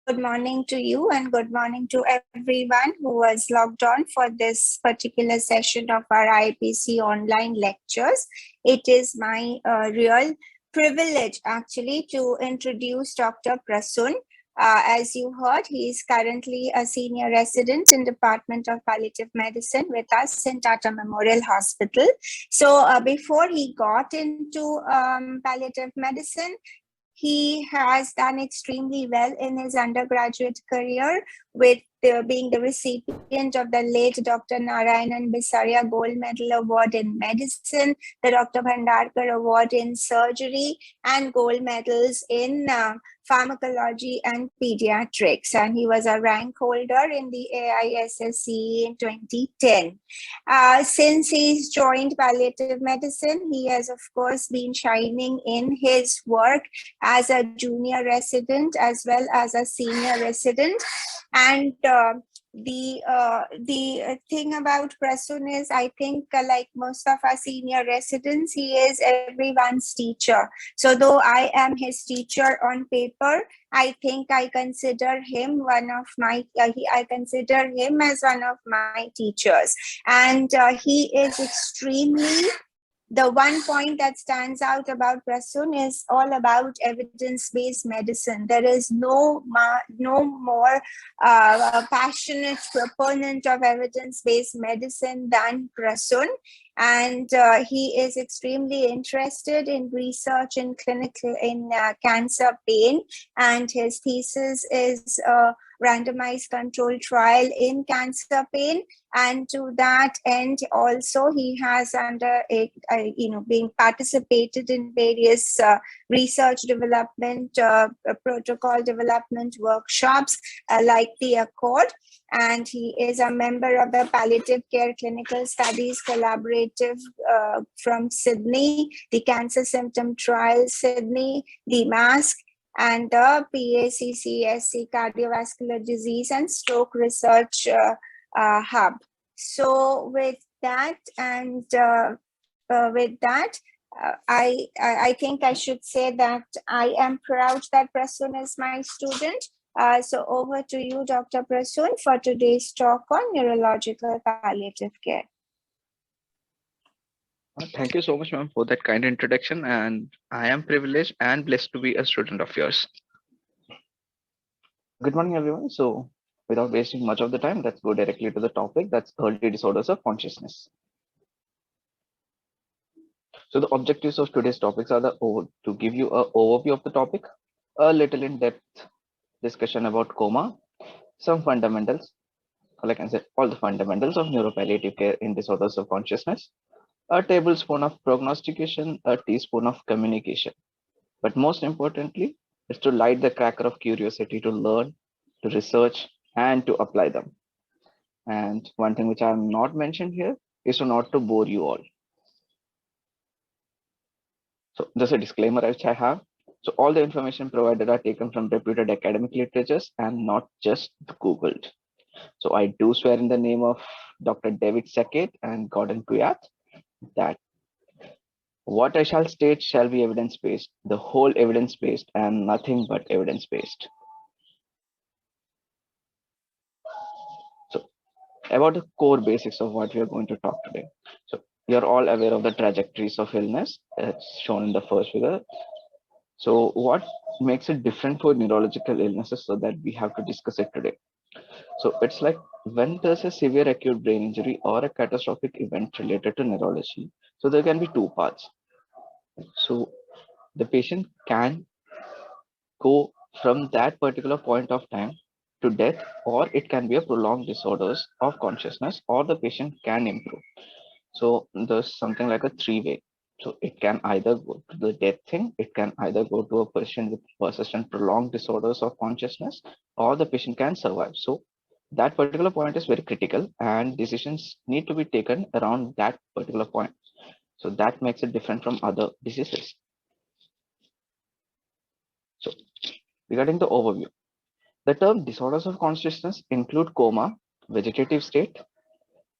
Good morning to you and good morning to everyone who was logged on for this particular session of our IAPC online lectures. It is my real privilege actually to introduce Dr. Prasun. As you heard, he is currently a senior resident in Department of Palliative Medicine with us in Tata Memorial Hospital. So before he got into palliative medicine, he has done extremely well in his undergraduate career with being the recipient of the late Dr. Narayanan Bisaria Gold Medal Award in Medicine, the Dr. Bhandarkar Award in Surgery, and gold medals in pharmacology and pediatrics. And he was a rank holder in the AISSCE in 2010. Since he's joined palliative medicine, he has, of course, been shining in his work as a junior resident as well as a senior resident. And the thing about Prasun is, I think, like most of our senior residents, he is everyone's teacher. So though I am his teacher on paper, I think I consider him one of my, I consider him as one of my teachers. And he is extremely, the one point that stands out about Prasun is all about evidence-based medicine. There is no more passionate proponent of evidence-based medicine than Prasun. And he is extremely interested in research in cancer pain. And his thesis is a randomized controlled trial in cancer pain. And to that end, also he has being participated in various research development, protocol development workshops like the Accord. And he is a member of the Palliative Care Clinical Studies Collaborative from Sydney, the Cancer Symptom Trial Sydney, the MASC, and the PACCSC Cardiovascular Disease and Stroke Research Hub. So with that, and I think I should say that I am proud that Prasun is my student. So over to you, Dr. Prasun, for today's talk on neurological palliative care. Thank you so much, ma'am, for that kind introduction. And I am privileged and blessed to be a student of yours. Good morning, everyone. So without wasting much of the time, let's go directly to the topic. That's early disorders of consciousness. So the objectives of today's topics are to give you an overview of the topic, a little in-depth discussion about coma, some fundamentals, like I said, all the fundamentals of neuropalliative care in disorders of consciousness, a tablespoon of prognostication, a teaspoon of communication. But most importantly, is to light the cracker of curiosity to learn, to research, and to apply them. And one thing which I have not mentioned here is not to bore you all. So there's a disclaimer which I have. So all the information provided are taken from reputed academic literatures and not just Googled. So I do swear in the name of Dr. David Sackett and Gordon Kuyat that what I shall state shall be evidence-based, the whole evidence-based and nothing but evidence-based. So about the core basics of what we are going to talk today. So you're all aware of the trajectories of illness as shown in the first figure. So what makes it different for neurological illnesses, so that we have to discuss it today. So it's like when there's a severe acute brain injury or a catastrophic event related to neurology, so there can be two paths. So the patient can go from that particular point of time to death, or it can be a prolonged disorders of consciousness, or the patient can improve. So there's something like a three-way. So it can either go to the death thing, it can either go to a patient with persistent prolonged disorders of consciousness, or the patient can survive. So that particular point is very critical and decisions need to be taken around that particular point. So that makes it different from other diseases. So regarding the overview, the term disorders of consciousness include coma, vegetative state,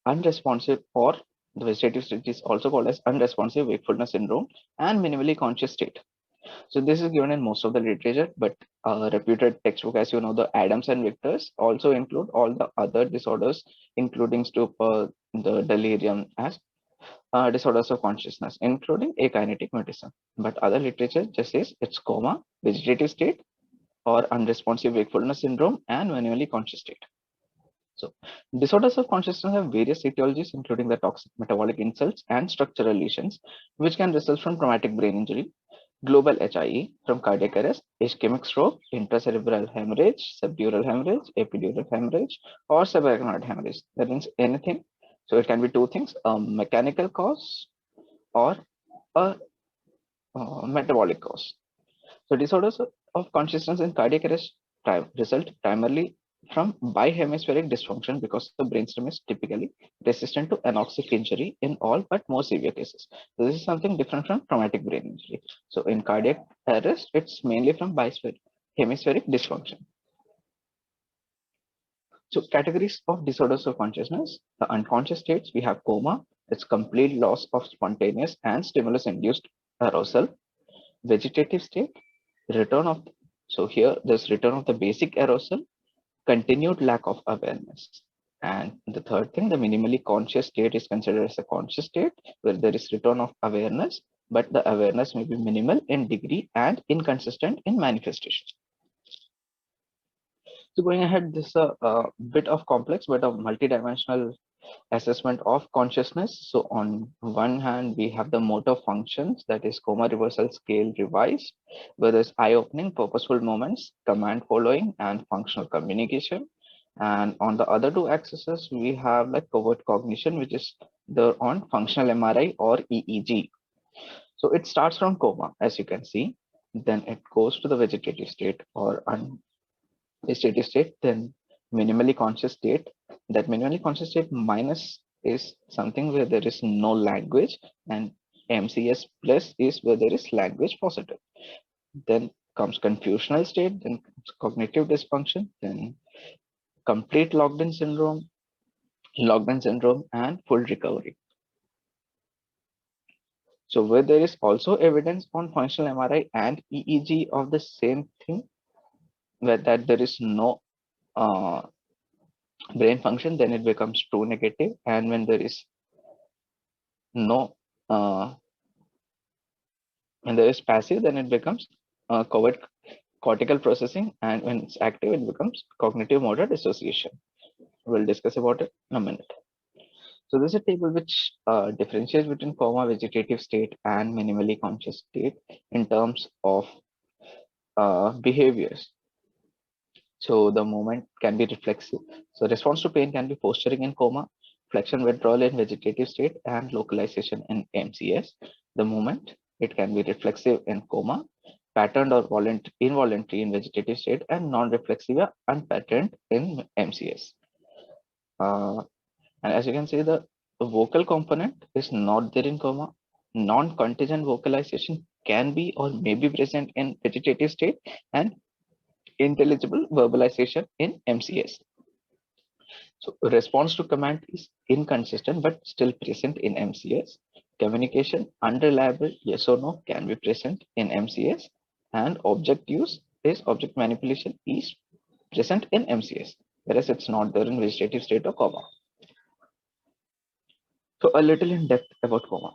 unresponsive, or the vegetative state is also called as unresponsive wakefulness syndrome, and minimally conscious state. So this is given in most of the literature, but reputed textbook, as you know, the Adams and Victors also include all the other disorders, including stupor, the delirium, as disorders of consciousness, including akinetic mutism. But other literature just says it's coma, vegetative state, or unresponsive wakefulness syndrome, and manually conscious state. So disorders of consciousness have various etiologies, including the toxic metabolic insults and structural lesions, which can result from traumatic brain injury, global HIE from cardiac arrest, ischemic stroke, intracerebral hemorrhage, subdural hemorrhage, epidural hemorrhage, or subarachnoid hemorrhage. That means anything. So it can be two things: a mechanical cause or a metabolic cause. So disorders of consciousness in cardiac arrest result primarily from bihemispheric dysfunction because the brainstem is typically resistant to anoxic injury in all but more severe cases. So this is something different from traumatic brain injury. So in cardiac arrest, it's mainly from hemispheric dysfunction. So categories of disorders of consciousness: the unconscious states, we have coma, it's complete loss of spontaneous and stimulus induced arousal. Vegetative state, return of, so here there's return of the basic arousal, continued lack of awareness. And the third thing, the minimally conscious state is considered as a conscious state where there is return of awareness, but the awareness may be minimal in degree and inconsistent in manifestation. So going ahead, this is a bit of complex, but a multidimensional assessment of consciousness. So on one hand, we have the motor functions, that is coma reversal scale revised, where there's eye-opening, purposeful movements, command following, and functional communication. And on the other two axes, we have like covert cognition, which is the on functional MRI or EEG. So it starts from coma, as you can see, then it goes to the vegetative state or vegetative state, then minimally conscious state. That minimally conscious state minus is something where there is no language, and MCS plus is where there is language positive. Then comes confusional state, then comes cognitive dysfunction, then complete locked-in syndrome, and full recovery. So where there is also evidence on functional MRI and EEG of the same thing, where that there is no brain function, then it becomes true negative. And when there is no when there is passive, then it becomes covert cortical processing, and when it's active, it becomes cognitive motor dissociation. We'll discuss about it in a minute. So there's a table which differentiates between coma, vegetative state, and minimally conscious state in terms of behaviors. So the movement can be reflexive. So response to pain can be posturing in coma, flexion withdrawal in vegetative state, and localization in MCS. The movement, it can be reflexive in coma, patterned or involuntary in vegetative state, and non-reflexive or unpatterned in MCS. And as you can see, the vocal component is not there in coma. Non-contingent vocalization can be or may be present in vegetative state, and intelligible verbalization in MCS. So response to command is inconsistent but still present in MCS. Communication unreliable, yes or no, can be present in MCS, and object use is object manipulation is present in MCS, whereas it's not there in vegetative state or coma. So a little in depth about coma.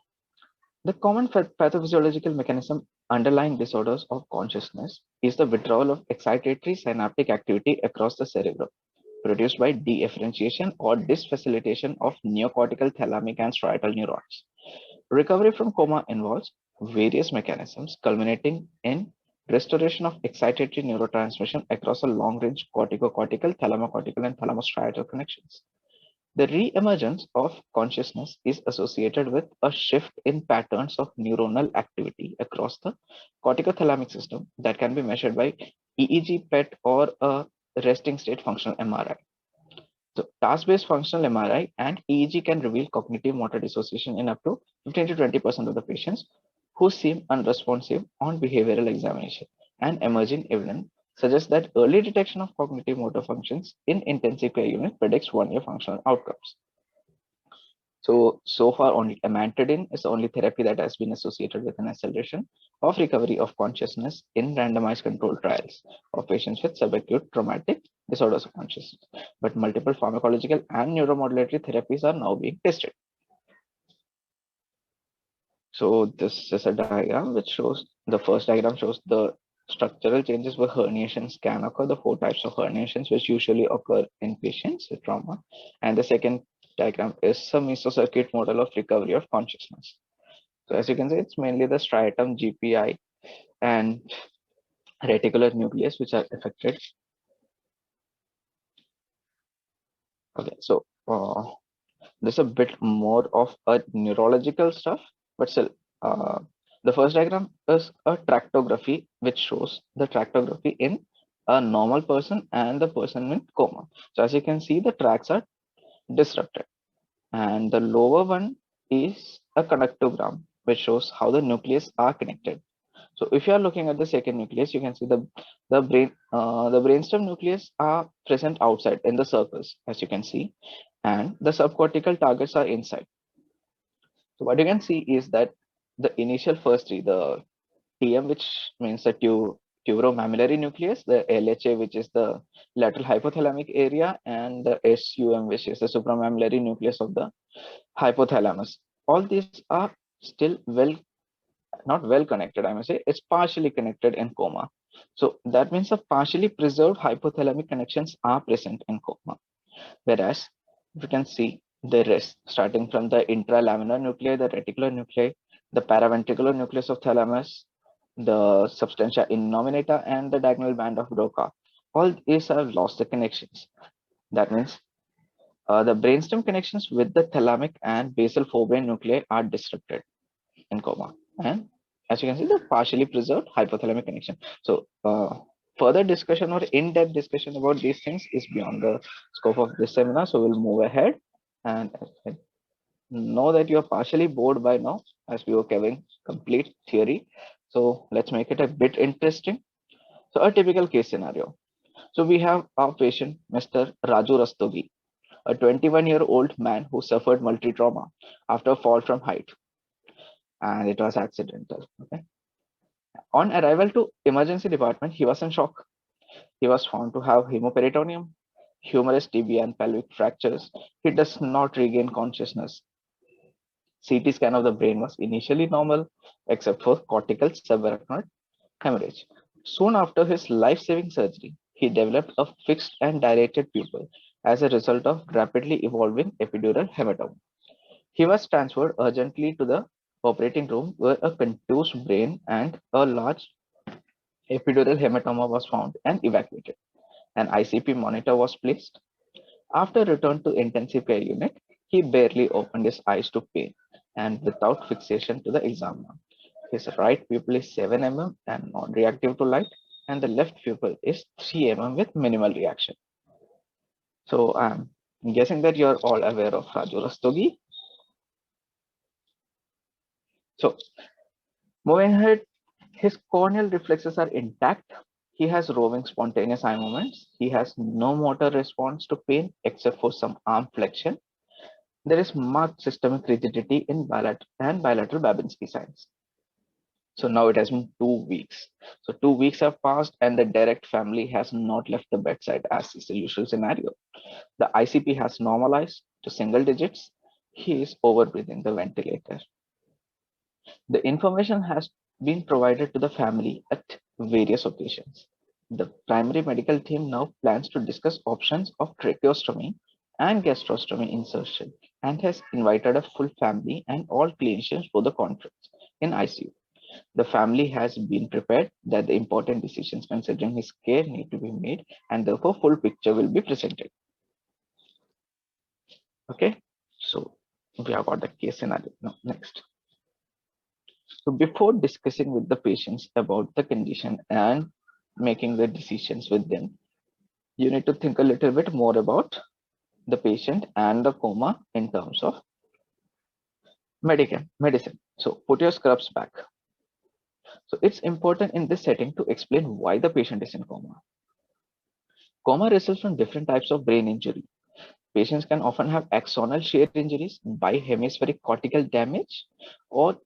The common pathophysiological mechanism underlying disorders of consciousness is the withdrawal of excitatory synaptic activity across the cerebrum, produced by dedifferentiation or disfacilitation of neocortical, thalamic, and striatal neurons. Recovery from coma involves various mechanisms, culminating in restoration of excitatory neurotransmission across a long-range corticocortical, thalamocortical, and thalamostriatal connections. The re-emergence of consciousness is associated with a shift in patterns of neuronal activity across the corticothalamic system that can be measured by EEG, PET, or a resting state functional MRI. So task-based functional MRI and EEG can reveal cognitive motor dissociation in up to 15 to 20% of the patients who seem unresponsive on behavioral examination, and emerging evidence suggests that early detection of cognitive motor functions in intensive care unit predicts 1-year functional outcomes. So far, only amantadine is the only therapy that has been associated with an acceleration of recovery of consciousness in randomized controlled trials of patients with subacute traumatic disorders of consciousness. But multiple pharmacological and neuromodulatory therapies are now being tested. So this is a diagram which shows, the first diagram shows the structural changes where herniations can occur, the 4 types of herniations which usually occur in patients with trauma. And the second diagram is a mesocircuit model of recovery of consciousness. So as you can see, it's mainly the striatum, GPI, and reticular nucleus which are affected. Okay, so there's a bit more of a neurological stuff, but still, uh, the first diagram is a tractography which shows the tractography in a normal person and the person in coma. So as you can see, the tracks are disrupted, and the lower one is a connectogram which shows how the nucleus are connected. So if you are looking at the second nucleus, you can see the brainstem nucleus are present outside in the circles, as you can see, and the subcortical targets are inside. So what you can see is that the initial first three, the TM, which means the tuberomammillary nucleus, the LHA, which is the lateral hypothalamic area, and the SUM, which is the supramammillary nucleus of the hypothalamus. All these are still not well connected, I must say. It's partially connected in coma. So that means the partially preserved hypothalamic connections are present in coma. Whereas you can see the rest, starting from the intralaminar nuclei, the reticular nuclei, the paraventricular nucleus of thalamus, the substantia innominata, and the diagonal band of Broca. All these have lost the connections. That means the brainstem connections with the thalamic and basal forebrain nuclei are disrupted in coma. And as you can see, the partially preserved hypothalamic connection. So further discussion or in-depth discussion about these things is beyond the scope of this seminar. So we'll move ahead, and I know that you're partially bored by now as we were covering complete theory. So let's make it a bit interesting. So a typical case scenario. So we have our patient, Mr. Raju Rastogi, a 21-year-old man who suffered multi-trauma after a fall from height, and it was accidental. Okay. On arrival to emergency department, he was in shock. He was found to have hemoperitoneum, humerus tibia and pelvic fractures. He does not regain consciousness. CT scan of the brain was initially normal, except for cortical subarachnoid hemorrhage. Soon after his life-saving surgery, he developed a fixed and dilated pupil as a result of rapidly evolving epidural hematoma. He was transferred urgently to the operating room where a contused brain and a large epidural hematoma was found and evacuated. An ICP monitor was placed. After return to intensive care unit, he barely opened his eyes to pain and without fixation to the examiner. His right pupil is 7 mm and non-reactive to light, and the left pupil is 3 mm with minimal reaction. So I'm guessing that you're all aware of Raju Rastogi. So moving ahead, his corneal reflexes are intact. He has roving spontaneous eye movements. He has no motor response to pain except for some arm flexion. There is marked systemic rigidity in bilateral Babinski signs. So now it has been 2 weeks. So 2 weeks have passed and the direct family has not left the bedside as is the usual scenario. The ICP has normalized to single digits. He is overbreathing the ventilator. The information has been provided to the family at various occasions. The primary medical team now plans to discuss options of tracheostomy and gastrostomy insertion and has invited a full family and all clinicians for the conference in ICU. The family has been prepared that the important decisions considering his care need to be made and therefore full picture will be presented. Okay, so we have got the case scenario. Now, next. So before discussing with the patients about the condition and making the decisions with them, you need to think a little bit more about the patient and the coma in terms of medicine. So put your scrubs back. So it's important in this setting to explain why the patient is in coma. Coma results from different types of brain injury. patients can often have axonal shear injuries, bihemispheric cortical damage, or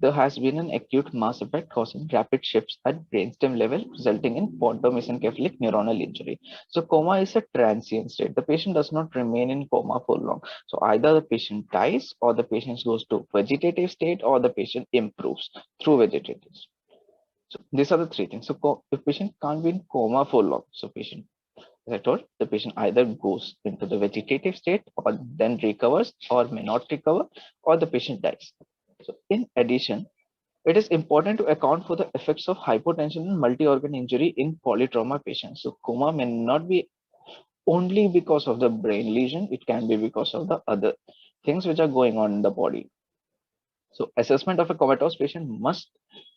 there has been an acute mass effect causing rapid shifts at brainstem level, resulting in pontomesencephalic neuronal injury. So coma is a transient state. The patient does not remain in coma for long. So either the patient dies, or the patient goes to vegetative state, or the patient improves through vegetative. So these are the three things. So if patient can't be in coma for long, so patient, as I told, the patient either goes into the vegetative state or then recovers or may not recover, or the patient dies. So in addition, it is important to account for the effects of hypotension and multi-organ injury in polytrauma patients. So coma may not be only because of the brain lesion, it can be because of the other things which are going on in the body. So assessment of a comatose patient must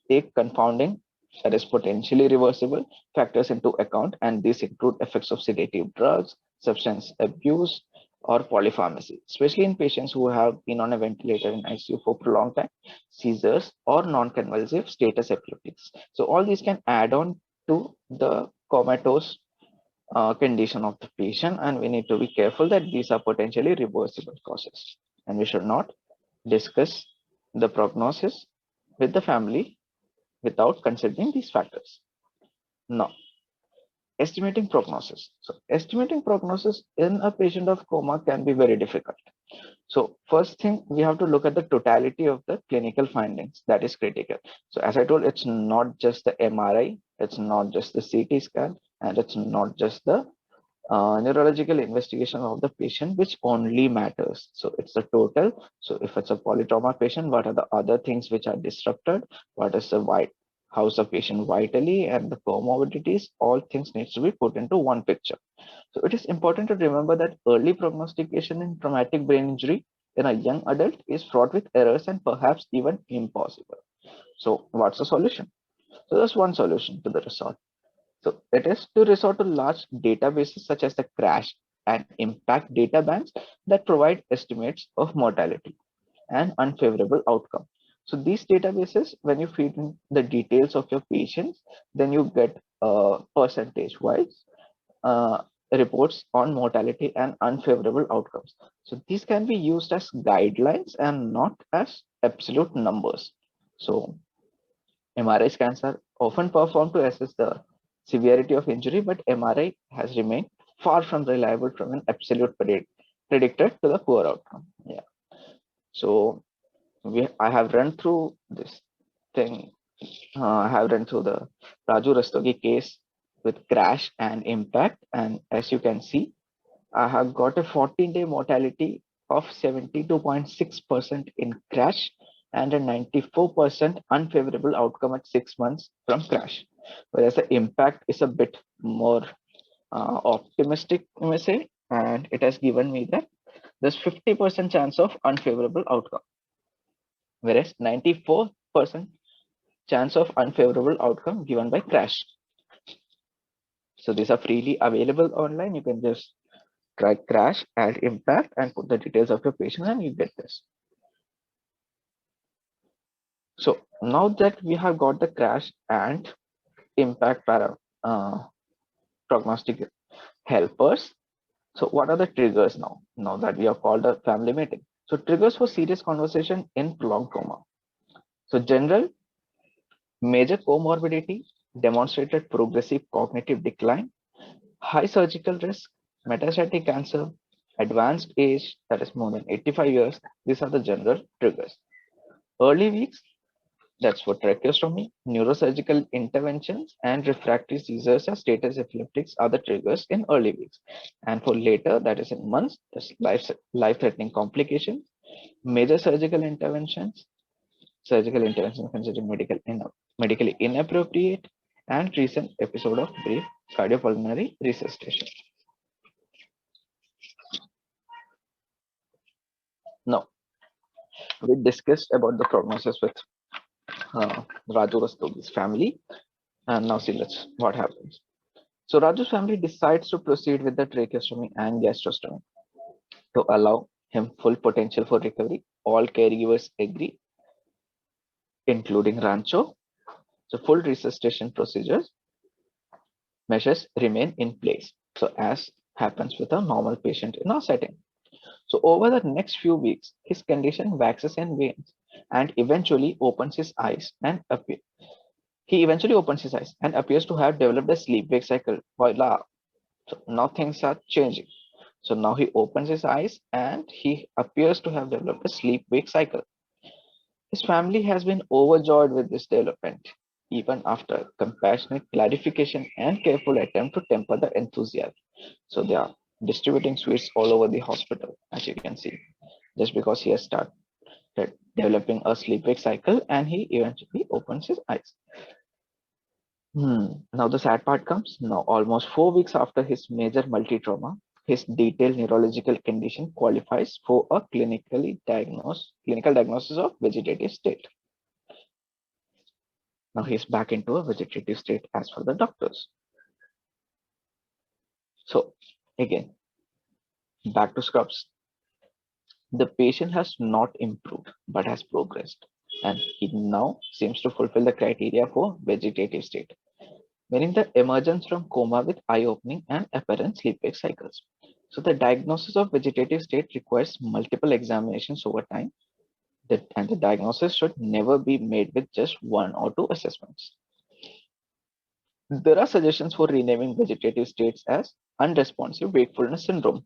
take confounding, that is potentially reversible, factors into account, and these include effects of sedative drugs, substance abuse, or polypharmacy, especially in patients who have been on a ventilator in ICU for prolonged time, seizures, or non-convulsive status epileptics. So all these can add on to the comatose condition of the patient, and we need to be careful that these are potentially reversible causes, and we should not discuss the prognosis with the family without considering these factors. Now, estimating prognosis. So estimating prognosis in a patient of coma can be very difficult. So first thing, we have to look at the totality of the clinical findings. That is critical. So as I told, it's not just the MRI, it's not just the CT scan, and it's not just the neurological investigation of the patient which only matters. So it's the total. So if it's a polytrauma patient, what are the other things which are disrupted? What is the how's the patient vitally, and the comorbidities? All things needs to be put into one picture. So it is important to remember that early prognostication in traumatic brain injury in a young adult is fraught with errors and perhaps even impossible. So what's the solution? So there's one solution to the resort. So it is to resort to large databases such as the crash and impact data banks that provide estimates of mortality and unfavorable outcome. So these databases, when you feed in the details of your patients, then you get percentage wise reports on mortality and unfavorable outcomes. So these can be used as guidelines and not as absolute numbers. So MRI scans are often performed to assess the severity of injury, but MRI has remained far from reliable from an absolute predictor to the poor outcome. Yeah. So I have run through this thing. I have run through the Raju Rastogi case with crash and impact, and as you can see, I have got a 14-day mortality of 72.6% in crash and a 94% unfavorable outcome at 6 months from crash. Whereas the impact is a bit more optimistic, you may say, and it has given me that there's 50% chance of unfavorable outcome, whereas 94% chance of unfavorable outcome given by crash. So these are freely available online. You can just try crash and impact and put the details of your patient and you get this. So now that we have got the crash and impact prognostic helpers, so what are the triggers now? Now that we have called a family meeting. So triggers for serious conversation in prolonged coma. So general major comorbidity demonstrated progressive cognitive decline, high surgical risk, metastatic cancer, advanced age, that is more than 85 years. These are the general triggers. Early weeks, that's for tracheostomy, neurosurgical interventions, and refractory seizures or status epileptics are the triggers in early weeks. And for later, that is in months, that's life-threatening complications, major surgical interventions considered medically inappropriate, and recent episode of brief cardiopulmonary resuscitation. Now, we discussed about the prognosis with Raju Rastogi's family, and now see what happens. So Raju's family decides to proceed with the tracheostomy and gastrostomy to allow him full potential for recovery. All caregivers agree, including Rancho. So full resuscitation measures remain in place. So as happens with a normal patient in our setting. So over the next few weeks, his condition waxes and wanes, and eventually opens his eyes and appear. He eventually opens his eyes and appears to have developed a sleep-wake cycle. Voila! So now things are changing. So now he opens his eyes and he appears to have developed a sleep-wake cycle. His family has been overjoyed with this development, even after compassionate clarification and careful attempt to temper the enthusiasm. So they are distributing sweets all over the hospital, as you can see, just because he has started developing a sleep-wake cycle and he eventually opens his eyes. Now the sad part comes. Now, almost 4 weeks after his major multi-trauma, his detailed neurological condition qualifies for a clinical diagnosis of vegetative state. Now he's back into a vegetative state as per the doctors. So again, back to scrubs. The patient has not improved but has progressed, and he now seems to fulfill the criteria for vegetative state, meaning the emergence from coma with eye opening and apparent sleep-wake cycles. So the diagnosis of vegetative state requires multiple examinations over time, and the diagnosis should never be made with just one or two assessments. There are suggestions for renaming vegetative states as unresponsive wakefulness syndrome.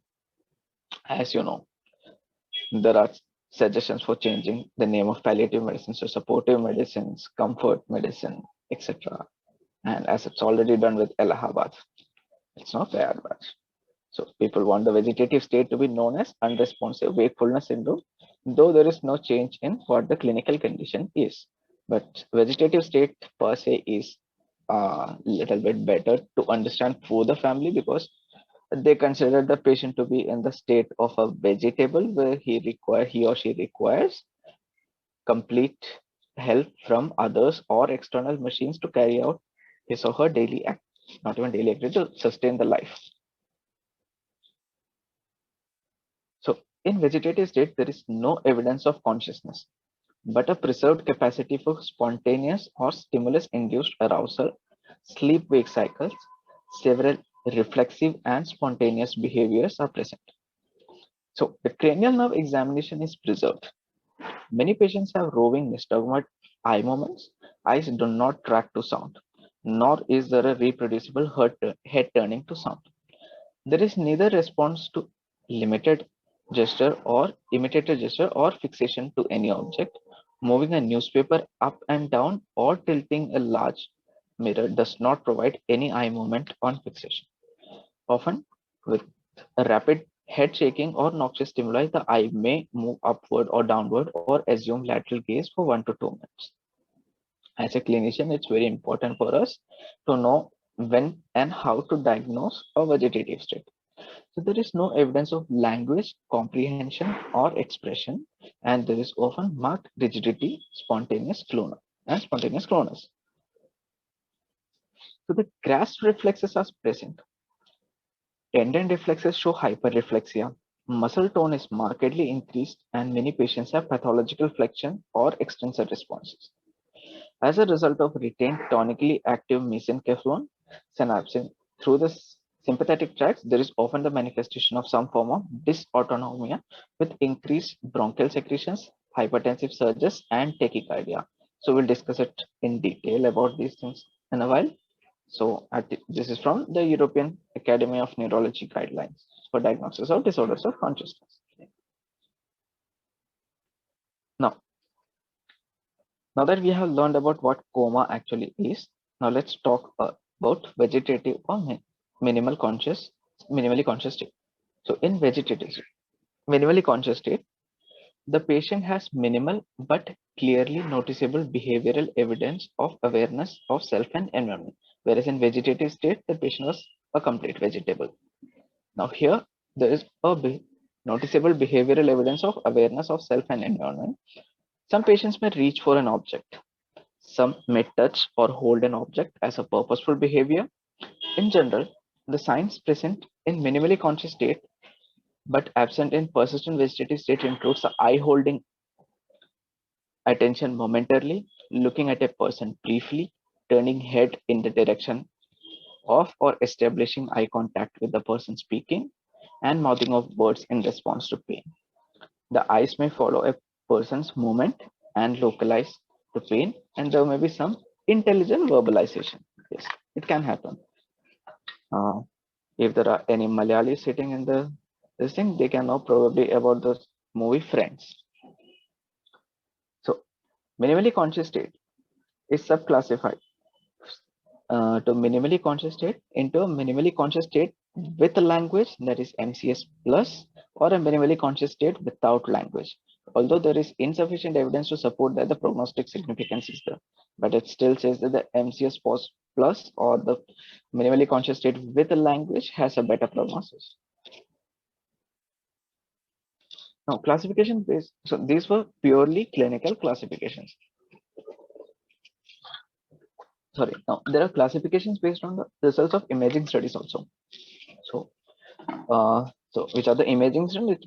As you know, there are suggestions for changing the name of palliative medicines to supportive medicines, comfort medicine, etc. And as it's already done with Allahabad, it's not fair, but so people want the vegetative state to be known as unresponsive wakefulness syndrome, though there is no change in what the clinical condition is. But vegetative state per se is a little bit better to understand for the family, because they consider the patient to be in the state of a vegetable where he or she requires complete help from others or external machines to carry out his or her daily act, not even daily activity, to sustain the life. So in vegetative state, there is no evidence of consciousness, but a preserved capacity for spontaneous or stimulus-induced arousal, sleep-wake cycles. Several reflexive and spontaneous behaviors are present. So the cranial nerve examination is preserved. Many patients have roving nystagmus eye movements. Eyes do not track to sound, nor is there a reproducible head turning to sound. There is neither response to limited gesture or imitated gesture or fixation to any object. Moving a newspaper up and down or tilting a large mirror does not provide any eye movement on fixation. Often, with a rapid head shaking or noxious stimuli, the eye may move upward or downward or assume lateral gaze for 1 to 2 minutes. As a clinician, it's very important for us to know when and how to diagnose a vegetative state. So there is no evidence of language, comprehension, or expression, and there is often marked rigidity, spontaneous clonus. So the grasp reflexes are present. Tendon reflexes show hyperreflexia. Muscle tone is markedly increased, and many patients have pathological flexion or extensor responses. As a result of retained tonically active mesencephalon synapse through the sympathetic tracts, there is often the manifestation of some form of dysautonomia with increased bronchial secretions, hypertensive surges, and tachycardia. So we'll discuss it in detail about these things in a while. So this is from the European Academy of Neurology guidelines for diagnosis of disorders of consciousness. Now that we have learned about what coma actually is, now let's talk about vegetative or minimally conscious state. So in minimally conscious state, the patient has minimal but clearly noticeable behavioral evidence of awareness of self and environment, whereas in vegetative state, the patient was a complete vegetable. Now here, there is a noticeable behavioral evidence of awareness of self and environment. Some patients may reach for an object. Some may touch or hold an object as a purposeful behavior. In general, the signs present in minimally conscious state but absent in persistent vegetative state includes the eye holding attention momentarily, looking at a person briefly, turning head in the direction of or establishing eye contact with the person speaking, and mouthing of words in response to pain. The eyes may follow a person's movement and localize the pain, and there may be some intelligent verbalization. Yes, it can happen. If there are any Malayalis sitting in this thing, they can know probably about the movie Friends. So, minimally conscious state is subclassified to minimally conscious state into a minimally conscious state with a language, that is MCS plus, or a minimally conscious state without language. Although there is insufficient evidence to support that the prognostic significance is there, but it still says that the MCS plus or the minimally conscious state with a language has a better prognosis. Now, classification based, so these were purely clinical classifications. Sorry, now there are classifications based on the results of imaging studies also. So, which are the imaging studies? It's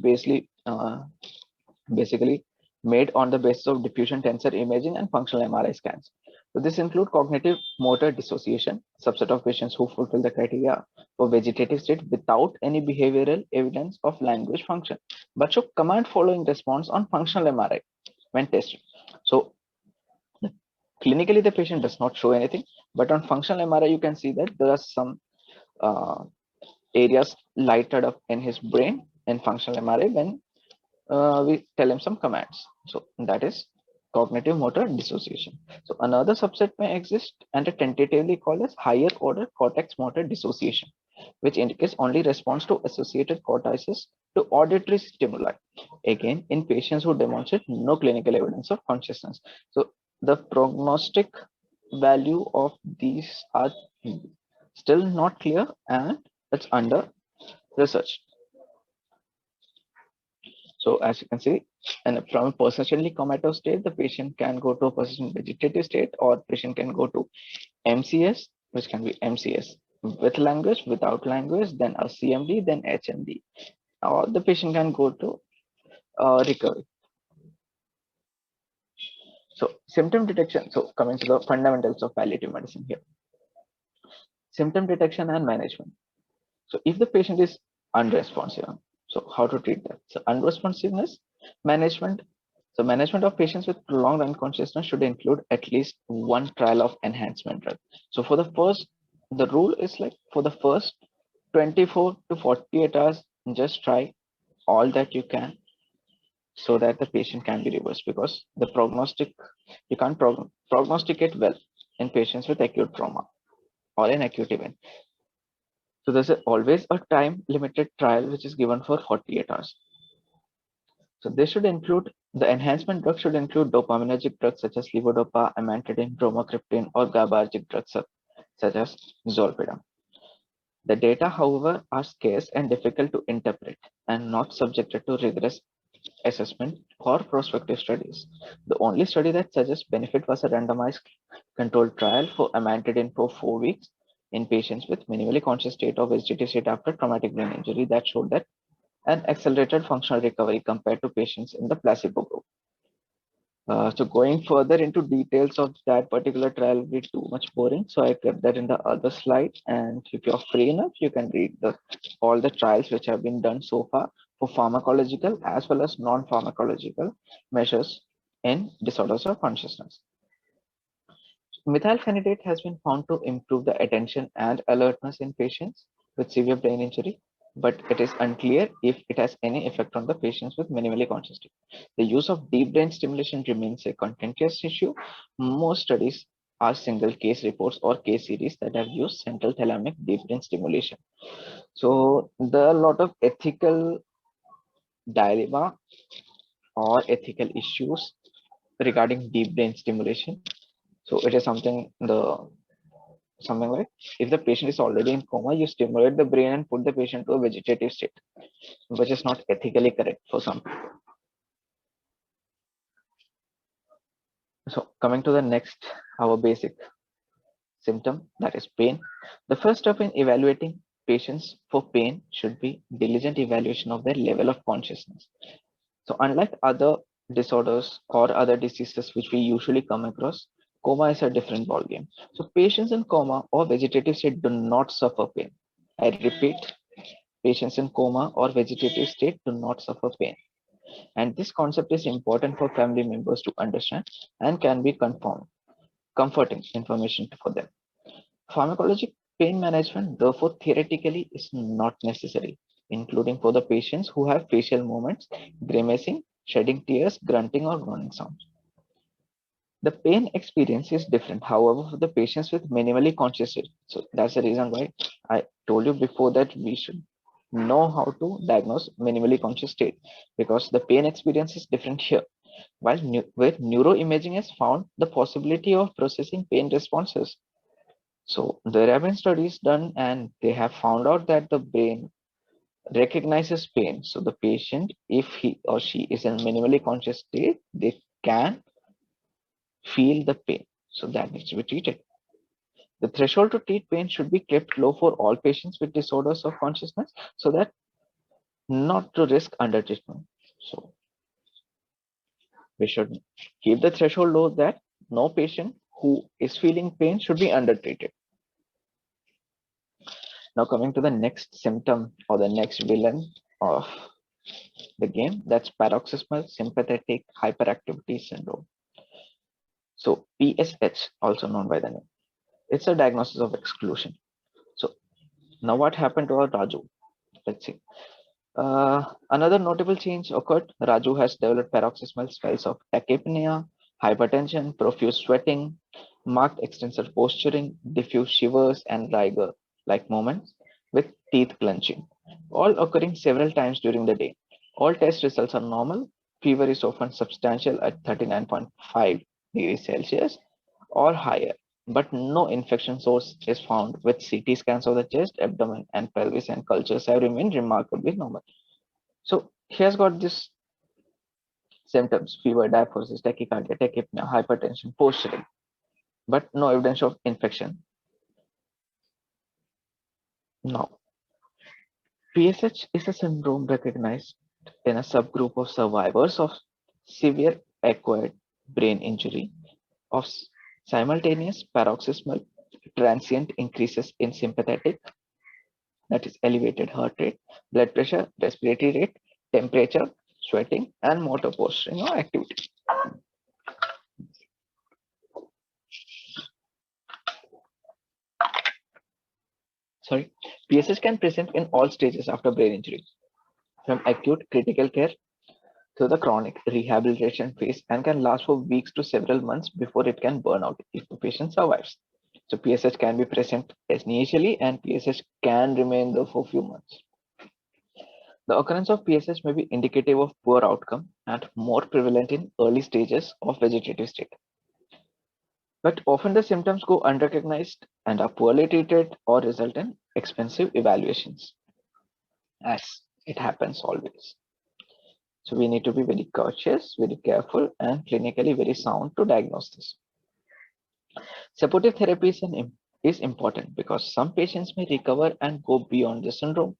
basically made on the basis of diffusion tensor imaging and functional MRI scans. So this include cognitive motor dissociation, subset of patients who fulfill the criteria for vegetative state without any behavioral evidence of language function, but show command following response on functional MRI when tested. So clinically, the patient does not show anything, but on functional MRI, you can see that there are some areas lighted up in his brain in functional MRI when we tell him some commands. So that is cognitive motor dissociation. So another subset may exist and tentatively called as higher order cortex motor dissociation, which indicates only response to associated cortices to auditory stimuli. Again, in patients who demonstrate no clinical evidence of consciousness. So the prognostic value of these are still not clear and it's under research. So as you can see, and from a persistently comatose state, the patient can go to a persistent vegetative state, or patient can go to MCS, which can be MCS with language, without language, then a CMD, then HMD. Or the patient can go to recovery. So symptom detection. So coming to the fundamentals of palliative medicine here. Symptom detection and management. So if the patient is unresponsive, so how to treat that? So unresponsiveness management. So management of patients with prolonged unconsciousness should include at least one trial of enhancement drug. So for the first, the rule is like for the first 24 to 48 hours, just try all that you can so that the patient can be reversed, because the prognostic, you can't prognosticate well in patients with acute trauma or an acute event. So there's always a time limited trial which is given for 48 hours. So this should include, the enhancement drug should include dopaminergic drugs such as levodopa, amantadine, bromocriptine, or GABAergic drugs such as zolpidem. The data, however, are scarce and difficult to interpret and not subjected to rigorous assessment or prospective studies. The only study that suggests benefit was a randomized controlled trial for amantadine for 4 weeks in patients with minimally conscious state or vegetative state after traumatic brain injury that showed that an accelerated functional recovery compared to patients in the placebo group. So going further into details of that particular trial will be too much boring. So I kept that in the other slide. And if you're free enough, you can read all the trials which have been done so far for pharmacological as well as non-pharmacological measures in disorders of consciousness. Methylphenidate has been found to improve the attention and alertness in patients with severe brain injury, but it is unclear if it has any effect on the patients with minimally conscious state. The use of deep brain stimulation remains a contentious issue. Most studies are single case reports or case series that have used central thalamic deep brain stimulation. So there are a lot of ethical dilemma or ethical issues regarding deep brain stimulation. So it is something like if the patient is already in coma, you stimulate the brain and put the patient to a vegetative state, which is not ethically correct for some people. So coming to the next, our basic symptom, that is pain. The first step in evaluating patients for pain should be diligent evaluation of their level of consciousness. So unlike other disorders or other diseases which we usually come across, Coma is a different ballgame. So patients in coma or vegetative state do not suffer pain. I repeat, patients in coma or vegetative state do not suffer pain. And this concept is important for family members to understand and can be comforting information for them. Pharmacologic pain management, therefore, theoretically is not necessary, including for the patients who have facial movements, grimacing, shedding tears, grunting, or groaning sounds. The pain experience is different, however, for the patients with minimally conscious state. So that's the reason why I told you before that we should know how to diagnose minimally conscious state, because the pain experience is different here. While where neuroimaging has found the possibility of processing pain responses. So there have been studies done and they have found out that the brain recognizes pain. So the patient, if he or she is in minimally conscious state, they can feel the pain. So that needs to be treated. The threshold to treat pain should be kept low for all patients with disorders of consciousness so that not to risk under treatment. So we should keep the threshold low that no patient who is feeling pain should be undertreated. Now coming to the next symptom or the next villain of the game, that's paroxysmal sympathetic hyperactivity syndrome. So PSH, also known by the name. It's a diagnosis of exclusion. So now what happened to our Raju? Let's see. Another notable change occurred. Raju has developed paroxysmal spells of tachypnea, hypertension, profuse sweating, marked extensive posturing, diffuse shivers, and rigor-like movements with teeth clenching, all occurring several times during the day. All test results are normal. Fever is often substantial at 39.5 degrees Celsius or higher, but no infection source is found, with CT scans of the chest, abdomen, and pelvis and cultures have remained remarkably normal. So he has got this symptoms: fever, diaphoresis, tachycardia, tachypnea, hypertension, posturing, but no evidence of infection. Now, PSH is a syndrome recognized in a subgroup of survivors of severe acquired brain injury of simultaneous paroxysmal transient increases in sympathetic, that is elevated heart rate, blood pressure, respiratory rate, temperature, sweating, and motor posturing or activity. Sorry, PSH can present in all stages after brain injury, from acute critical care to the chronic rehabilitation phase, and can last for weeks to several months before it can burn out if the patient survives. So PSH can be present initially, and PSH can remain there for a few months. The occurrence of PSH may be indicative of poor outcome and more prevalent in early stages of vegetative state. But often the symptoms go unrecognized and are poorly treated or result in expensive evaluations, as it happens always. So we need to be very cautious, very careful, and clinically very sound to diagnose this. Supportive therapy is important because some patients may recover and go beyond the syndrome.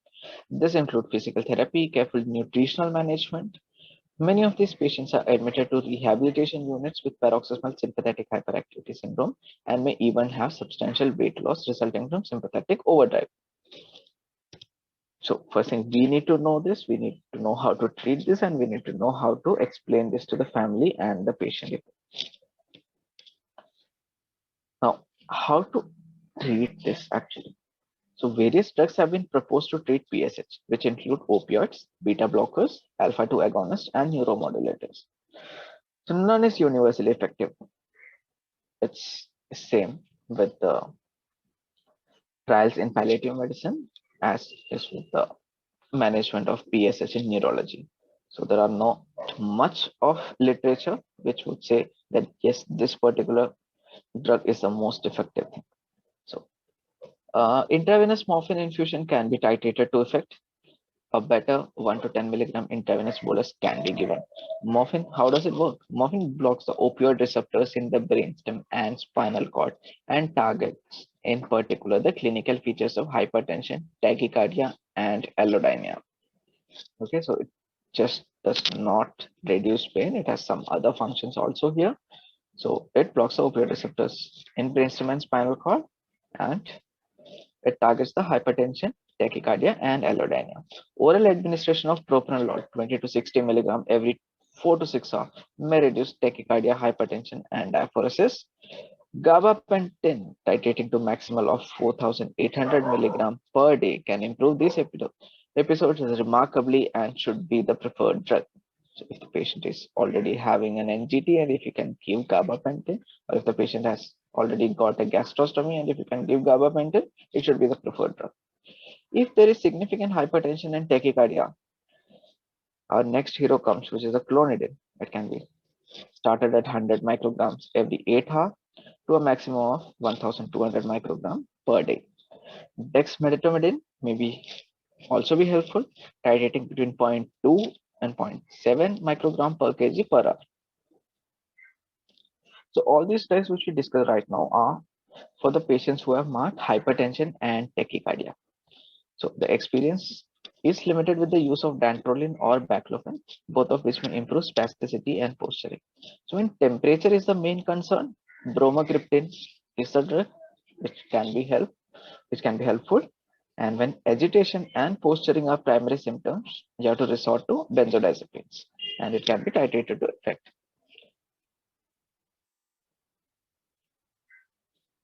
This includes physical therapy, careful nutritional management. Many of these patients are admitted to rehabilitation units with paroxysmal sympathetic hyperactivity syndrome and may even have substantial weight loss resulting from sympathetic overdrive. So first thing, we need to know this, we need to know how to treat this, and we need to know how to explain this to the family and the patient. Now, how to treat this actually? So various drugs have been proposed to treat PSH, which include opioids, beta blockers, alpha-2 agonists, and neuromodulators. So none is universally effective. It's the same with the trials in palliative medicine as is with the management of PSH in neurology. So there are not much of literature which would say that yes, this particular drug is the most effective thing. So intravenous morphine infusion can be titrated to effect. A better 1 to 10 milligram intravenous bolus can be given. Morphine, how does it work? Morphine blocks the opioid receptors in the brainstem and spinal cord and targets, in particular, the clinical features of hypertension, tachycardia, and allodynia. Okay, so it just does not reduce pain. It has some other functions also here. So it blocks the opioid receptors in brainstem and spinal cord, and it targets the hypertension, tachycardia, and allodynia. Oral administration of propranolol 20 to 60 milligram every 4 to 6 hours may reduce tachycardia, hypertension, and diaphoresis. Gabapentin titrating to maximal of 4,800 milligram per day can improve these episodes remarkably and should be the preferred drug. So if the patient is already having an NGT and if you can give gabapentin, or if the patient has already got a gastrostomy and if you can give gabapentin, it should be the preferred drug. If there is significant hypertension and tachycardia, our next hero comes, which is a clonidine. It can be started at 100 micrograms every 8 hours to a maximum of 1,200 microgram per day. Dexmedetomidine may be also be helpful, titrating between zero point 0.2 and 0.7 microgram per kg per hour. So all these drugs which we discussed right now are for the patients who have marked hypertension and tachycardia. So the experience is limited with the use of dantrolene or baclofen, both of which may improve spasticity and posturing. So when temperature is the main concern, bromocriptine is the drug which can be helpful. And when agitation and posturing are primary symptoms, you have to resort to benzodiazepines, and it can be titrated to effect.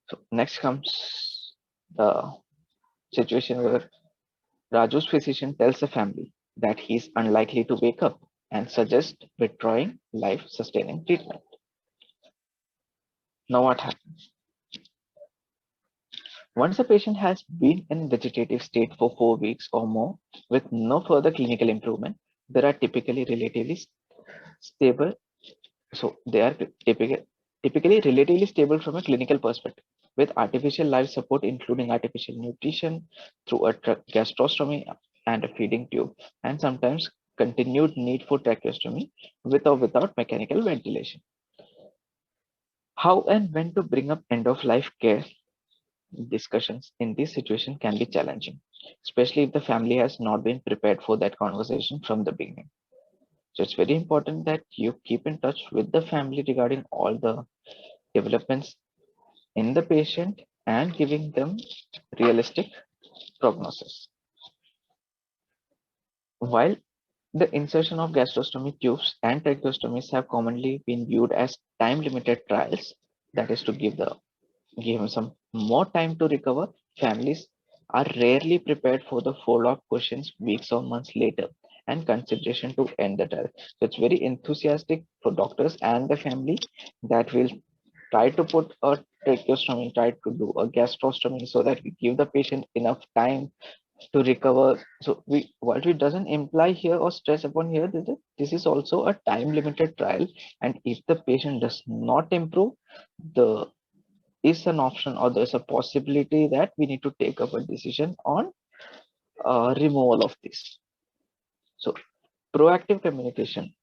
So next comes the situation where Raju's physician tells the family that he is unlikely to wake up and suggests withdrawing life-sustaining treatment. Now what happens? Once a patient has been in vegetative state for 4 weeks or more with no further clinical improvement, there are typically relatively stable. So they are typically relatively stable from a clinical perspective, with artificial life support, including artificial nutrition through a gastrostomy and a feeding tube, and sometimes continued need for tracheostomy with or without mechanical ventilation. How and when to bring up end of life care discussions in this situation can be challenging, especially if the family has not been prepared for that conversation from the beginning. So it's very important that you keep in touch with the family regarding all the developments in the patient and giving them realistic prognosis. While the insertion of gastrostomy tubes and tracheostomies have commonly been viewed as time-limited trials, that is to give him some more time to recover, families are rarely prepared for the follow-up questions weeks or months later and consideration to end the trial. So it's very enthusiastic for doctors and the family that will try to put a tracheostomy, try to do a gastrostomy so that we give the patient enough time to recover. So what we doesn't imply here or stress upon here that this is also a time limited trial, and if the patient does not improve, the is an option or there's a possibility that we need to take up a decision on removal of this. So proactive communication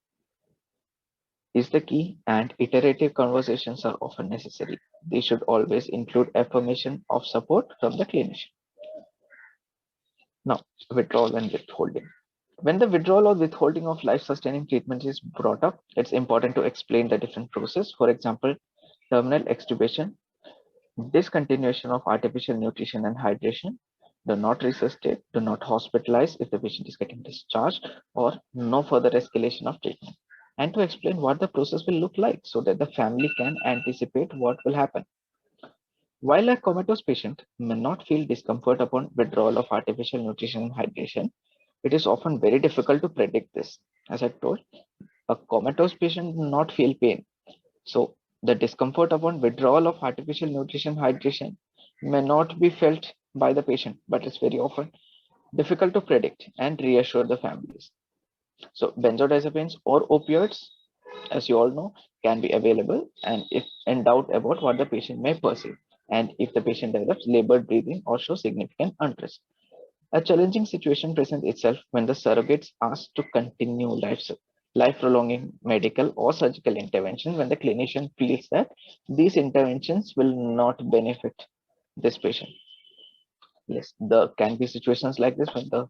is the key, and iterative conversations are often necessary. They should always include affirmation of support from the clinician. Now, withdrawal and withholding. When the withdrawal or withholding of life-sustaining treatment is brought up, it's important to explain the different process. For example, terminal extubation, discontinuation of artificial nutrition and hydration, do not resuscitate, do not hospitalize if the patient is getting discharged, or no further escalation of treatment. And to explain what the process will look like so that the family can anticipate what will happen. While a comatose patient may not feel discomfort upon withdrawal of artificial nutrition and hydration, it is often very difficult to predict this. As I told, a comatose patient will not feel pain. So the discomfort upon withdrawal of artificial nutrition hydration may not be felt by the patient, but it's very often difficult to predict and reassure the families. So benzodiazepines or opioids, as you all know, can be available, and if in doubt about what the patient may perceive, and if the patient develops labored breathing or shows significant unrest. A challenging situation presents itself when the surrogates ask to continue life prolonging medical or surgical intervention when the clinician feels that these interventions will not benefit this patient. Yes, there can be situations like this when the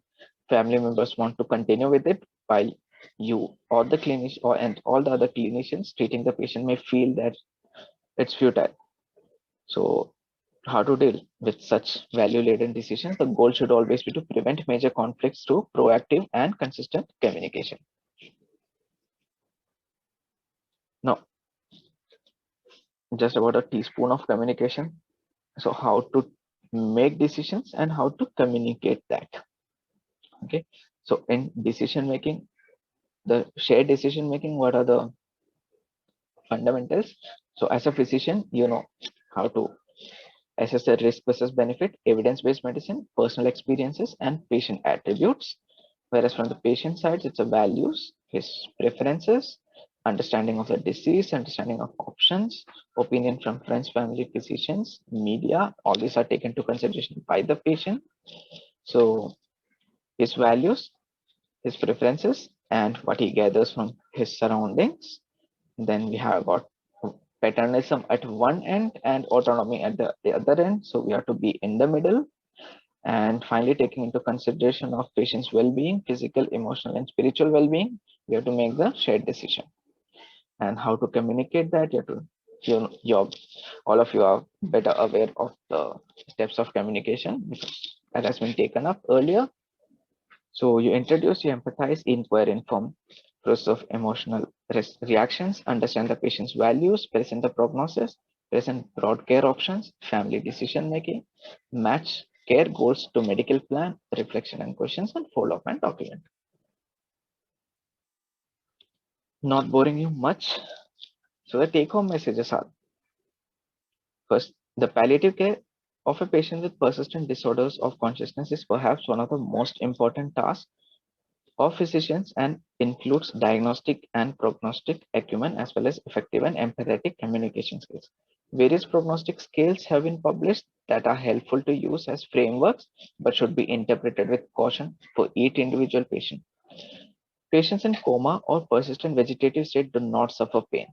family members want to continue with it, while you or the clinician and all the other clinicians treating the patient may feel that it's futile. So how to deal with such value-laden decisions? The goal should always be to prevent major conflicts through proactive and consistent communication. Now, just about a teaspoon of communication. So how to make decisions and how to communicate that. Okay. So in decision making, the shared decision making, what are the fundamentals? So as a physician, you know how to assess the risk versus benefit, evidence-based medicine, personal experiences, and patient attributes. Whereas from the patient side, it's a values, his preferences, understanding of the disease, understanding of options, opinion from friends, family, physicians, media. All these are taken into consideration by the patient. So his values, his preferences, and what he gathers from his surroundings. Then we have got paternalism at one end and autonomy at the other end. So we have to be in the middle. And finally, taking into consideration of patient's well-being, physical, emotional, and spiritual well-being, we have to make the shared decision. And how to communicate that, you have to, all of you are better aware of the steps of communication because that has been taken up earlier. So you introduce, you empathize, inquire, inform, process of emotional reactions, understand the patient's values, present the prognosis, present broad care options, family decision making, match care goals to medical plan, reflection and questions, and follow up and document. Not boring you much. So the take home messages are: first, the palliative care of a patient with persistent disorders of consciousness is perhaps one of the most important tasks of physicians and includes diagnostic and prognostic acumen as well as effective and empathetic communication skills. Various prognostic scales have been published that are helpful to use as frameworks but should be interpreted with caution for each individual patient. Patients in coma or persistent vegetative state do not suffer pain,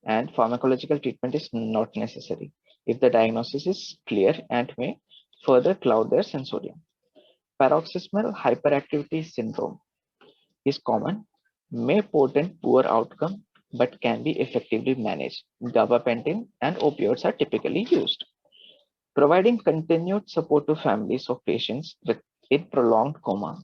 and pharmacological treatment is not necessary if the diagnosis is clear and may further cloud their sensorium. Paroxysmal hyperactivity syndrome is common, may portend poor outcome, but can be effectively managed. Gabapentin and opioids are typically used. Providing continued support to families of patients with in prolonged coma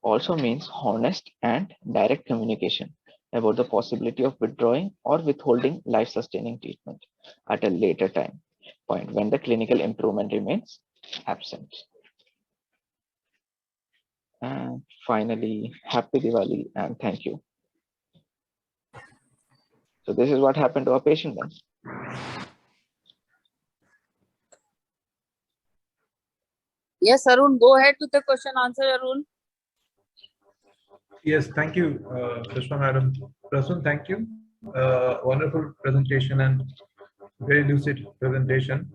also means honest and direct communication about the possibility of withdrawing or withholding life-sustaining treatment at a later time point when the clinical improvement remains absent. And finally, happy Diwali and thank you. So this is what happened to our patient then. Yes, Arun, go ahead with the question answer, Arun. Yes, thank you, Krishna Madam. Prasun, thank you. Wonderful presentation and very lucid presentation.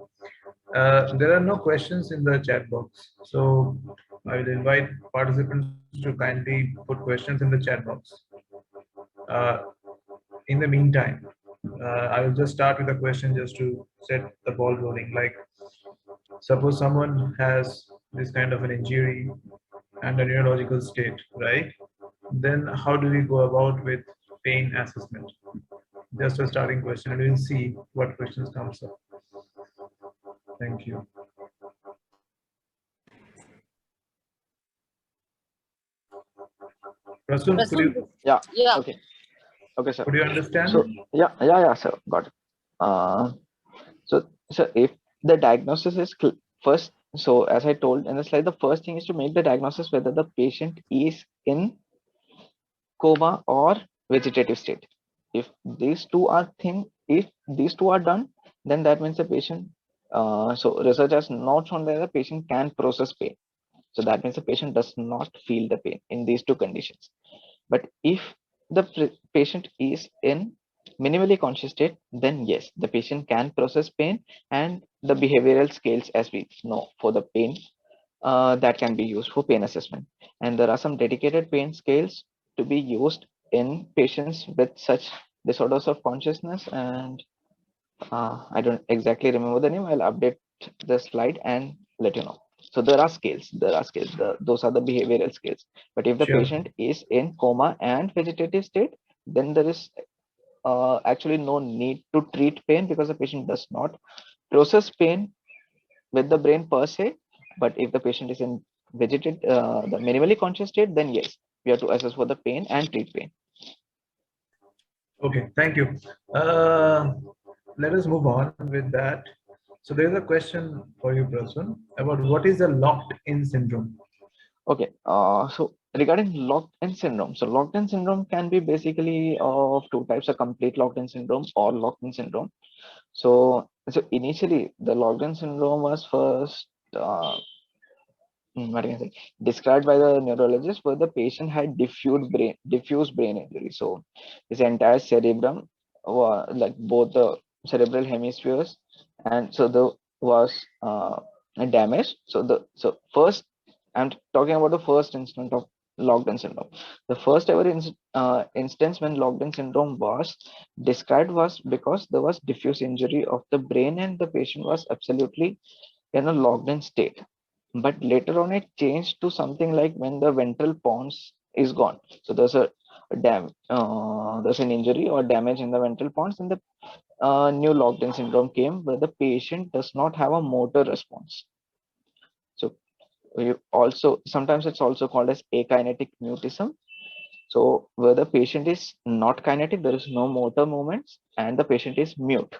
There are no questions in the chat box, so I will invite participants to kindly put questions in the chat box. In the meantime, I will just start with a question just to set the ball rolling. Like, suppose someone has this kind of an injury and a neurological state, right? Then how do we go about with pain assessment? Just a starting question, and we'll see what questions comes up. Thank you. Prasun, could you? Yeah. Yeah. Okay, sir. Could you understand? So yeah, sir. Got it. So if the diagnosis is first, so as I told in the slide, the first thing is to make the diagnosis whether the patient is in coma or vegetative state. If these two are done, then that means the patient. So research has not shown that the patient can process pain. So that means the patient does not feel the pain in these two conditions. But if the patient is in minimally conscious state, then yes, the patient can process pain, and the behavioral scales, as we know, for the pain that can be used for pain assessment. And there are some dedicated pain scales to be used in patients with such disorders of consciousness, and I don't exactly remember the name. I'll update the slide and let you know. So there are scales. Those are the behavioral scales. But if the Sure. patient is in coma and vegetative state, then there is actually no need to treat pain because the patient does not process pain with the brain per se. But if the patient is in the minimally conscious state, then yes, we have to assess for the pain and treat pain. Okay, thank you. Let us move on with that. So there is a question for you, Prasun, about what is the locked-in syndrome? Okay, so regarding locked-in syndrome, so locked-in syndrome can be basically of two types: a complete locked-in syndrome or locked-in syndrome. So initially, the locked-in syndrome was first what can I say, described by the neurologist, where the patient had diffuse brain injury. So his entire cerebrum, like both the cerebral hemispheres, and so the was damaged. So first, I'm talking about the first instance of locked-in syndrome. The first ever instance when locked-in syndrome was described was because there was diffuse injury of the brain and the patient was absolutely in a locked-in state. But later on it changed to something like when the ventral pons is gone. So there's an injury or damage in the ventral pons, and the new locked-in syndrome came where the patient does not have a motor response. So you also sometimes it's also called as akinetic mutism. So where the patient is not kinetic, there is no motor movements, and the patient is mute.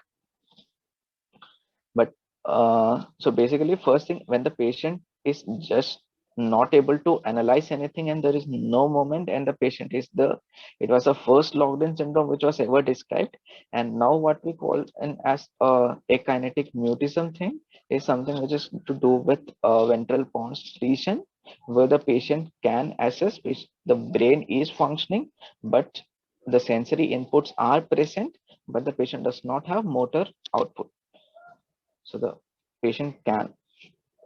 But so basically, first thing, when the patient is just not able to analyze anything and there is no moment, and the patient is it was the first locked-in syndrome which was ever described. And now what we call as a kinetic mutism thing is something which is to do with ventral pons lesion, where the patient can assess which the brain is functioning, but the sensory inputs are present, but the patient does not have motor output. So the patient can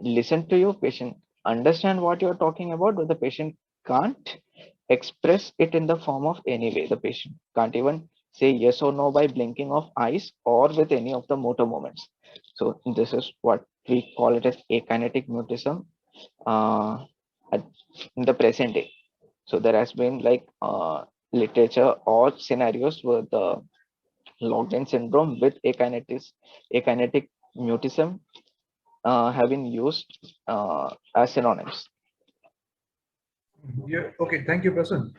listen to you, patient understand what you're talking about, but the patient can't express it in the form of any way. The patient can't even say yes or no by blinking of eyes or with any of the motor movements. So this is what we call it as akinetic mutism at, in the present day. So there has been like literature or scenarios where the locked-in syndrome with akinetic mutism have been used as synonyms. Yeah, okay, thank you, Prasun.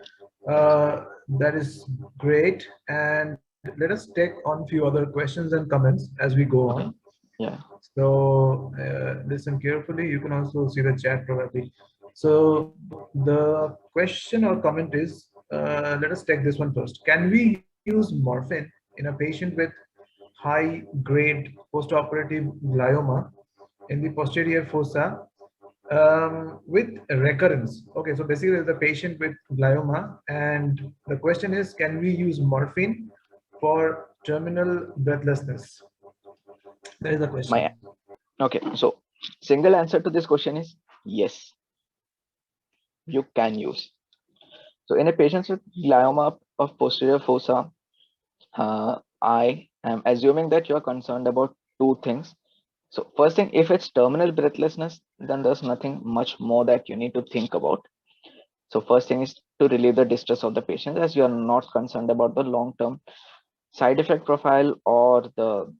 That is great. And let us take on few other questions and comments as we go on. Yeah. So listen carefully. You can also see the chat probably. So the question or comment is, let us take this one first. Can we use morphine in a patient with high grade postoperative glioma in the posterior fossa with recurrence? Okay, so basically there's a patient with glioma, and the question is, can we use morphine for terminal breathlessness? That is the question. Okay, so single answer to this question is yes, you can use. So in a patient with glioma of posterior fossa, I am assuming that you are concerned about two things. So first thing, if it's terminal breathlessness, then there's nothing much more that you need to think about. So first thing is to relieve the distress of the patient, as you are not concerned about the long-term side effect profile or the,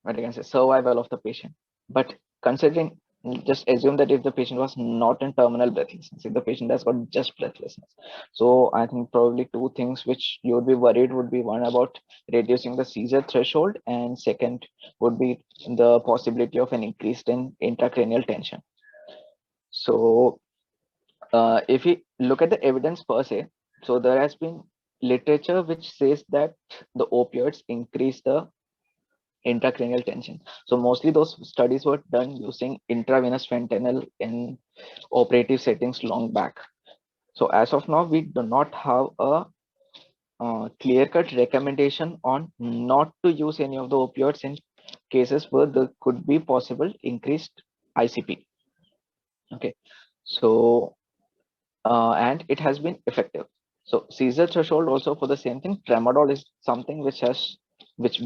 what I can say, survival of the patient. But considering, just assume that if the patient was not in terminal breathlessness, if the patient has got just breathlessness, so I think probably two things which you would be worried would be: one, about reducing the seizure threshold, and second would be the possibility of an increase in intracranial tension. So if we look at the evidence per se, so there has been literature which says that the opioids increase the intracranial tension. So mostly those studies were done using intravenous fentanyl in operative settings long back. So as of now, we do not have a clear-cut recommendation on not to use any of the opioids in cases where there could be possible increased ICP. Okay, so and it has been effective. So seizure threshold also for the same thing. Tramadol is something which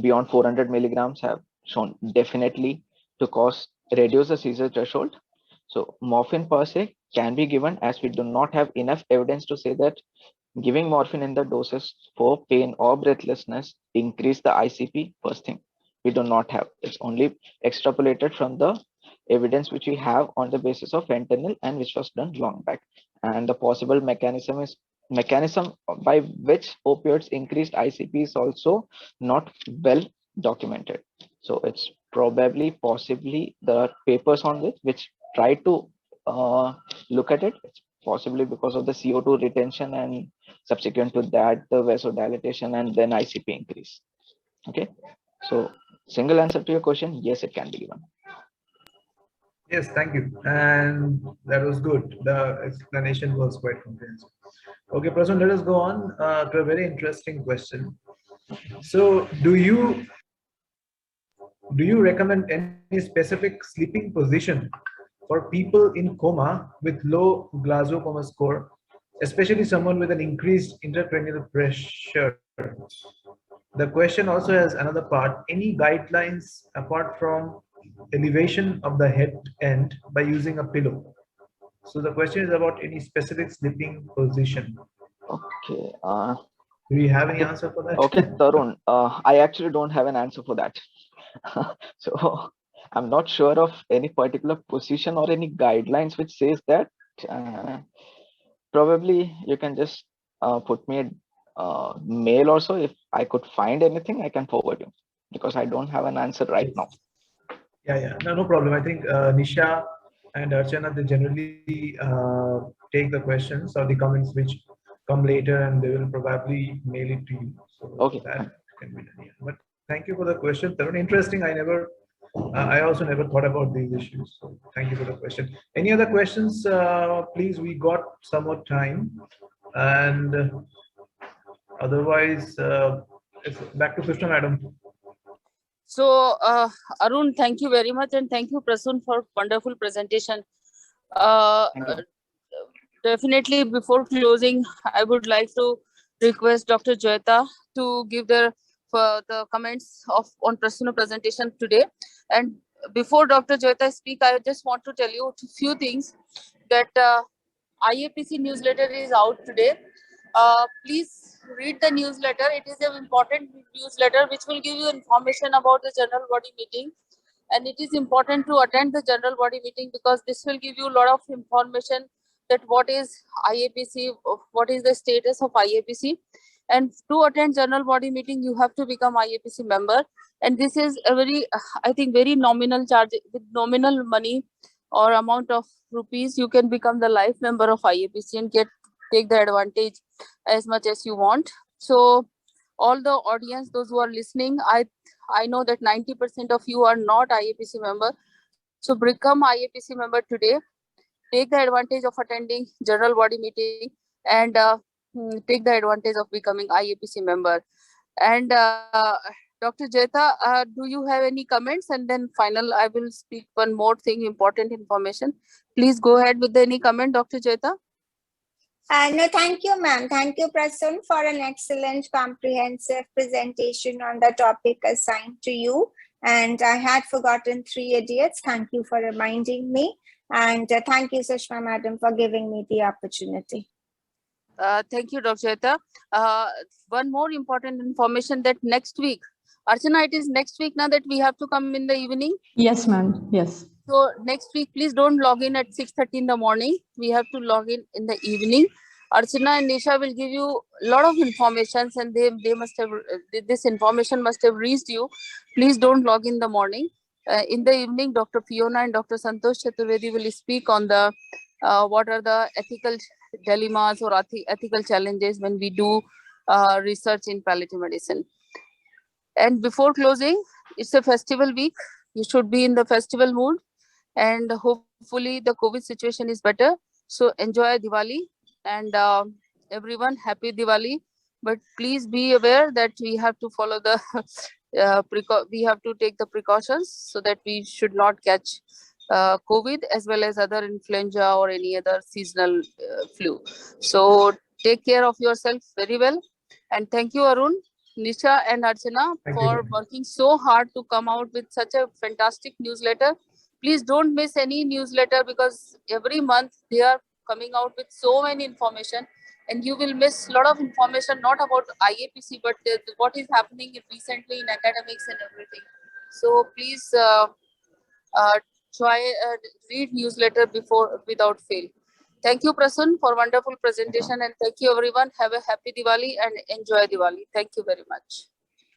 beyond 400 milligrams have shown definitely to reduce the seizure threshold. So morphine per se can be given, as we do not have enough evidence to say that Giving morphine in the doses for pain or breathlessness increase the ICP. First thing, we do not have. It's only extrapolated from the evidence which we have on the basis of fentanyl and which was done long back. And the possible mechanism by which opioids increased ICP is also not well documented. So it's probably possibly the papers on which try to look at it. It's possibly because of the CO2 retention and subsequent to that the vasodilatation and then ICP increase. Okay, so single answer to your question, yes, it can be given. Yes, thank you. And that was good. The explanation was quite comprehensive. Okay, Prasun, let us go on to a very interesting question. So, do you recommend any specific sleeping position for people in coma with low Glasgow coma score, especially someone with an increased intracranial pressure? The question also has another part. Any guidelines apart from elevation of the head end by using a pillow? So the question is about any specific sleeping position. Okay. Do you have any answer for that? Okay, Tarun, I actually don't have an answer for that. So I'm not sure of any particular position or any guidelines which says that. Probably you can just put me a mail also. If I could find anything, I can forward you, because I don't have an answer right now. Yeah. No problem. I think Nisha and Archana, they generally take the questions or the comments which come later, and they will probably mail it to you. So Okay. that can be done. Yeah. But thank you for the question, Tarun. Interesting. I also never thought about these issues. So thank you for the question. Any other questions? Please, we got some more time, and otherwise, it's back to Krishna, madam. So, Arun, thank you very much, and thank you, Prasun, for wonderful presentation. Definitely, before closing, I would like to request Dr. Joyita to give the comments on Prasun's presentation today. And before Dr. Joyita speak, I just want to tell you a few things that IAPC newsletter is out today. Please read the newsletter. It is an important newsletter which will give you information about the general body meeting. And it is important to attend the general body meeting, because this will give you a lot of information that what is IAPC, what is the status of IAPC. And to attend general body meeting, you have to become IAPC member. And this is a very, I think, very nominal charge. With nominal money or amount of rupees, you can become the life member of IAPC and take the advantage as much as you want. So all the audience, those who are listening, I know that 90% of you are not IAPC member. So become IAPC member today. Take the advantage of attending general body meeting, and take the advantage of becoming IAPC member. And Dr. Jeta, do you have any comments? And then final, I will speak one more thing, important information. Please go ahead with any comment, Dr. Jeta. No, thank you, ma'am. Thank you, Prasun, for an excellent comprehensive presentation on the topic assigned to you. And I had forgotten 3 idiots. Thank you for reminding me. And thank you, Sushma madam, for giving me the opportunity. Thank you, Dr. Jeta. One more important information, that next week, Archana, it is next week now that we have to come in the evening? Yes, ma'am. Yes. So next week, please don't log in at 6:30 in the morning. We have to log in the evening. Archana and Nisha will give you a lot of information, and they must have, this information must have reached you. Please don't log in the morning. In the evening, Dr. Fiona and Dr. Santosh Chaturvedi will speak on the what are the ethical dilemmas or ethical challenges when we do research in palliative medicine. And before closing, it's a festival week. You should be in the festival mood, and hopefully the COVID situation is better. So enjoy Diwali, and everyone, happy Diwali. But please be aware that we have to follow the we have to take the precautions so that we should not catch COVID as well as other influenza or any other seasonal flu. So take care of yourself very well. And thank you, Arun, Nisha and Archana, for working so hard to come out with such a fantastic newsletter. Please don't miss any newsletter, because every month they are coming out with so many information. and you will miss a lot of information, not about IAPC, but what is happening recently in academics and everything. So please try read newsletter without fail. Thank you, Prasun, for wonderful presentation, and thank you everyone. Have a happy Diwali and enjoy Diwali. Thank you very much.